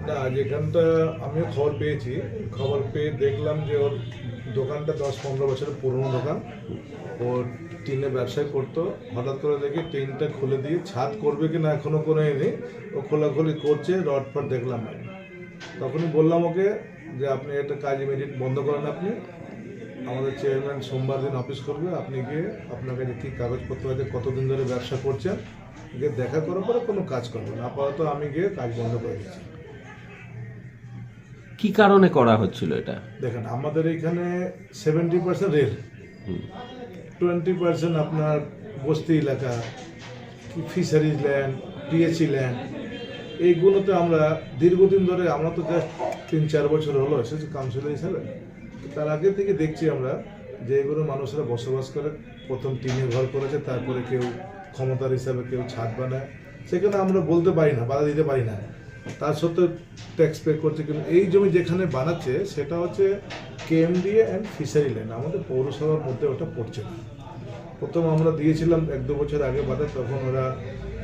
না, যেখানটা আমিও খবর পেয়েছি, খবর পেয়ে দেখলাম যে ওর দোকানটা 10-15 বছরের পুরনো দোকান। ওর টিনে ব্যবসায় করতো, হঠাৎ করে দেখি টিনটা খুলে দিয়ে ছাদ করবে কি না এখনো কোনো নেই, ও খোলাখুলি করছে, রড ফড দেখলাম। তখনই বললাম ওকে যে আপনি একটা কাজ ইমিডিয়েট বন্ধ করেন, আপনি আমাদের চেয়ারম্যান সোমবার দিন অফিস করবে, আপনি গিয়ে আপনার কাছে কী কাগজপত্র আছে, কতদিন ধরে ব্যবসা করছেন, গিয়ে দেখা করার পরে কোনো কাজ করবেন। আপাতত আমি গিয়ে কাজ বন্ধ করে দিচ্ছি। কি কারণে করা হচ্ছিল এটা? দেখেন, আমাদের এখানে 70% রেল, 20% আপনার বস্তি এলাকা, ফিশারিজ ল্যান্ড, পিএচই ল্যান্ড, এইগুলোতে আমরা দীর্ঘদিন ধরে, আমরা তো জাস্ট 3-4 বছর হলো এসেছি কাউন্সিলর হিসাবে। তার আগে থেকে দেখছি আমরা যে এগুলো মানুষরা বসবাস করে, প্রথম টিনে ঘর করেছে, তারপরে কেউ ক্ষমতার হিসাবে কেউ ছাদ বানায়, সেখানে আমরা বলতে পারি না, বাধা দিতে পারি না, তার সত্ত্বেও ট্যাক্স পে করছে। কিন্তু এই জমি যেখানে বানাচ্ছে সেটা হচ্ছে কেএমডিএ অ্যান্ড ফিশারি ল্যান্ড, আমাদের পৌরসভার মধ্যে ওটা পড়ছে না। প্রথম আমরা দিয়েছিলাম 1-2 বছর আগে বাধা, তখন ওরা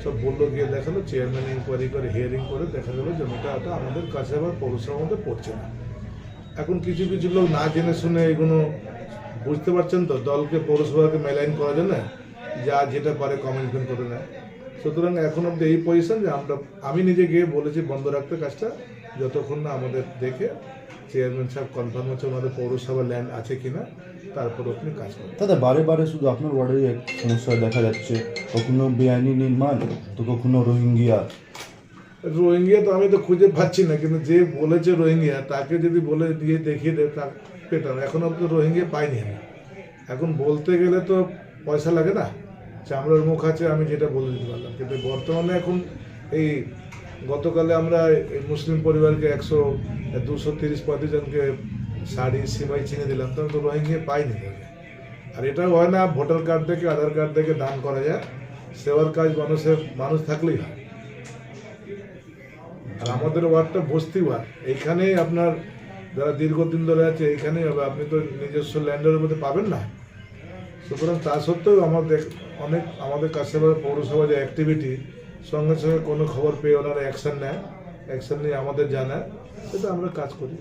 সব বললো, গিয়ে দেখালো, চেয়ারম্যান ইনকোয়ারি করে হিয়ারিং করে দেখা গেলো জমিটা ওটা আমাদের কাছে আবার পৌরসভার মধ্যে পড়ছে না। এখন কিছু কিছু লোক না জেনে শুনে এগুলো, বুঝতে পারছেন তো, দলকে পৌরসভাকে মেলাইন করার জন্য যা যেটা পারে কমিটমেন্ট করে নেয়। সুতরাং এখন অব্দি এই পজিশন যে আমি নিজে গিয়ে বলেছি বন্ধ রাখতে কাজটা, যতক্ষণ না আমাদের দেখে চেয়ারম্যান সাহেব কনফার্ম হচ্ছে ওনাদের পৌরসভা ল্যান্ড আছে কিনা, তারপর আপনি কাজ করেন। দাদা, বারে বারে শুধু আপনার ওয়ার্ডের এক সমস্যা দেখা যাচ্ছে, কখনো বেআইনি নির্মাণ, তো কখনো রোহিঙ্গিয়া। রোহিঙ্গিয়া তো আমি তো খুঁজে পাচ্ছি না, কিন্তু যে বলেছে রোহিঙ্গিয়া তাকে যদি বলে দিয়ে দেখিয়ে দেয় তা পেতাম। এখন অব্দি রোহিঙ্গিয়া পাইনি আমি। এখন বলতে গেলে তো পয়সা লাগে না, চামড়ার মুখ আছে, আমি যেটা বলে দিতে পারলাম। কিন্তু বর্তমানে এখন এই গতকালে আমরা এই মুসলিম পরিবারকে 230-35 জনকে শাড়ি সিমাই ছিনে দিলাম, তখন তো রোহিঙ্গিয়া পাইনি। আর এটাও হয় না ভোটার কার্ড থেকে, আধার কার্ড থেকে দান করা যায়, সেবার কাজ মানুষ থাকলেই হয়। আর আমাদের ওয়ার্ডটা বস্তি ওয়ার্ড, এইখানেই আপনার যারা দীর্ঘদিন ধরে আছে এইখানেই হবে, আপনি তো নিজস্ব ল্যান্ডের মধ্যে পাবেন না। সুতরাং তা সত্ত্বেও আমাদের কাছে পৌরসভা যে অ্যাক্টিভিটি, সঙ্গে সঙ্গে কোনো খবর পেয়ে ওনারা অ্যাকশন নিয়ে আমাদের জানায়, সেটা আমরা কাজ করি।